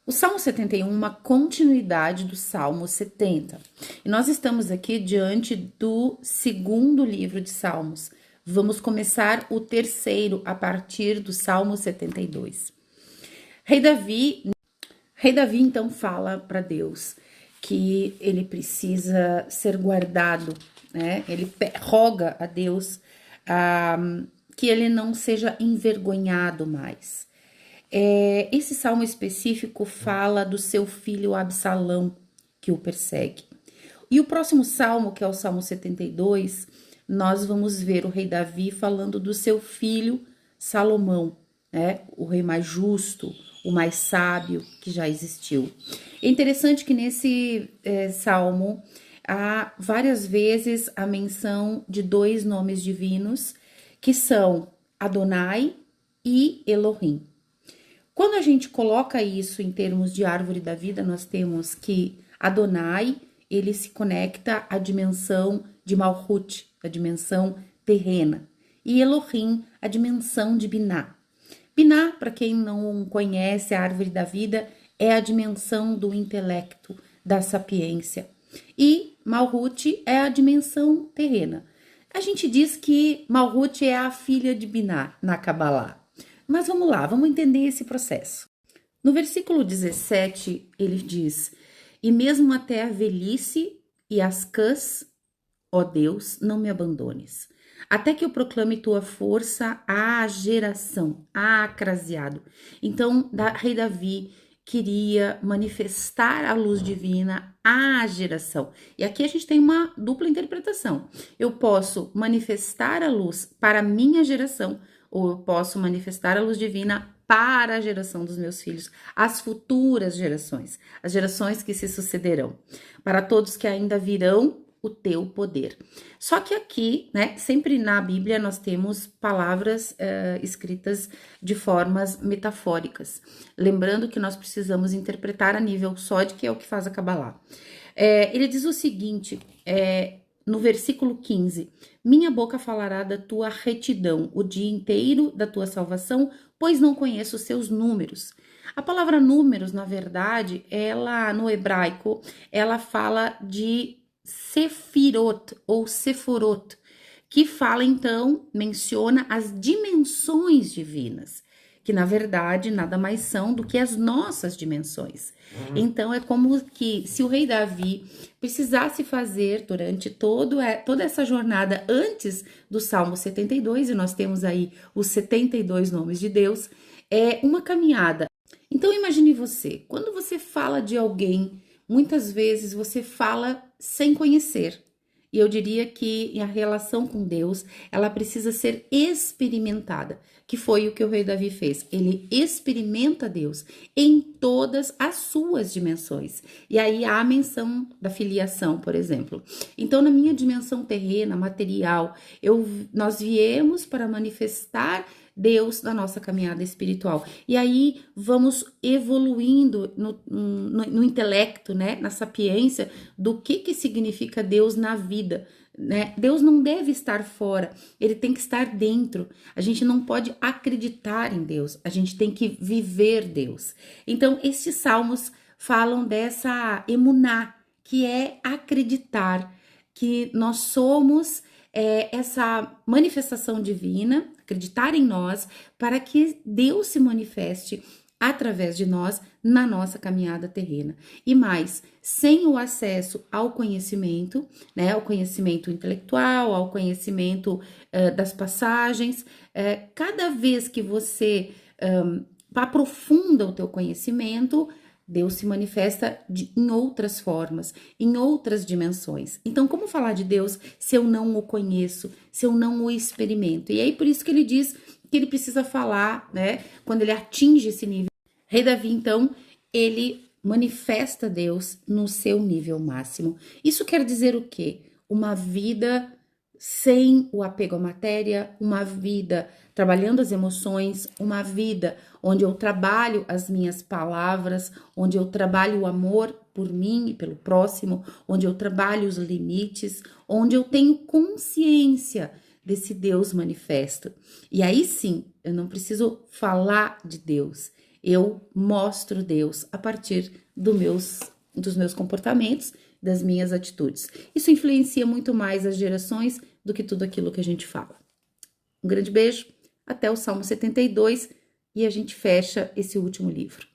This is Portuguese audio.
O Salmo 71 é uma continuidade do Salmo 70. E nós estamos aqui diante do segundo livro de Salmos. Vamos começar o terceiro a partir do Salmo 72. Rei Davi então fala para Deus que ele precisa ser guardado, né? Ele roga a Deus que ele não seja envergonhado mais. Esse salmo específico fala do seu filho Absalão, que o persegue. E o próximo salmo, que é o Salmo 72, nós vamos ver o rei Davi falando do seu filho Salomão, né? O rei mais justo, o mais sábio que já existiu. É interessante que nesse salmo há várias vezes a menção de dois nomes divinos, que são Adonai e Elohim. Quando a gente coloca isso em termos de árvore da vida, nós temos que Adonai, ele se conecta à dimensão de Malhut, a dimensão terrena, e Elohim, a dimensão de Biná. Biná, para quem não conhece a árvore da vida, é a dimensão do intelecto, da sapiência. E Malhut é a dimensão terrena. A gente diz que Malhut é a filha de Biná na Kabbalah. Mas vamos lá, vamos entender esse processo. No versículo 17, ele diz: E mesmo até a velhice e as cãs, ó Deus, não me abandones, até que eu proclame tua força à geração, acraseado. Então, rei Davi queria manifestar a luz divina à geração. E aqui a gente tem uma dupla interpretação. Eu posso manifestar a luz para a minha geração, ou eu posso manifestar a luz divina para a geração dos meus filhos, as futuras gerações, as gerações que se sucederão, para todos que ainda virão o teu poder. Só que aqui, né, sempre na Bíblia nós temos palavras escritas de formas metafóricas, lembrando que nós precisamos interpretar a nível sódi, que é o que faz a Kabbalah. Ele diz o seguinte, no versículo 15, minha boca falará da tua retidão, o dia inteiro da tua salvação, pois não conheço os seus números. A palavra números, na verdade, ela, no hebraico, ela fala de Sefirot ou Seforot, que fala então, menciona as dimensões divinas, que na verdade nada mais são do que as nossas dimensões. Então é como que se o rei Davi precisasse fazer durante toda essa jornada antes do Salmo 72, e nós temos aí os 72 nomes de Deus, é uma caminhada. Então imagine você, quando você fala de alguém, muitas vezes você fala sem conhecer. E eu diria que a relação com Deus, ela precisa ser experimentada, que foi o que o rei Davi fez. Ele experimenta Deus em todas as suas dimensões. E aí há a menção da filiação, por exemplo. Então, na minha dimensão terrena, material, nós viemos para manifestar Deus na nossa caminhada espiritual. E aí vamos evoluindo no intelecto, né? Na sapiência do que significa Deus na vida, né? Deus não deve estar fora, ele tem que estar dentro. A gente não pode acreditar em Deus, a gente tem que viver Deus. Então, estes salmos falam dessa emuná, que é acreditar que nós somos essa manifestação divina, acreditar em nós, para que Deus se manifeste através de nós na nossa caminhada terrena. E mais, sem o acesso ao conhecimento, né, ao conhecimento intelectual, ao conhecimento das passagens, cada vez que você aprofunda o teu conhecimento, Deus se manifesta em outras formas, em outras dimensões. Então, como falar de Deus se eu não o conheço, se eu não o experimento? E aí, por isso que ele diz que ele precisa falar, né, quando ele atinge esse nível. Rei Davi, então, ele manifesta Deus no seu nível máximo. Isso quer dizer o quê? Uma vida sem o apego à matéria, uma vida trabalhando as emoções, uma vida onde eu trabalho as minhas palavras, onde eu trabalho o amor por mim e pelo próximo, onde eu trabalho os limites, onde eu tenho consciência desse Deus manifesto. E aí sim, eu não preciso falar de Deus, Eu mostro Deus a partir dos meus comportamentos, das minhas atitudes. Isso influencia muito mais as gerações do que tudo aquilo que a gente fala. Um grande beijo, até o Salmo 72 e a gente fecha esse último livro.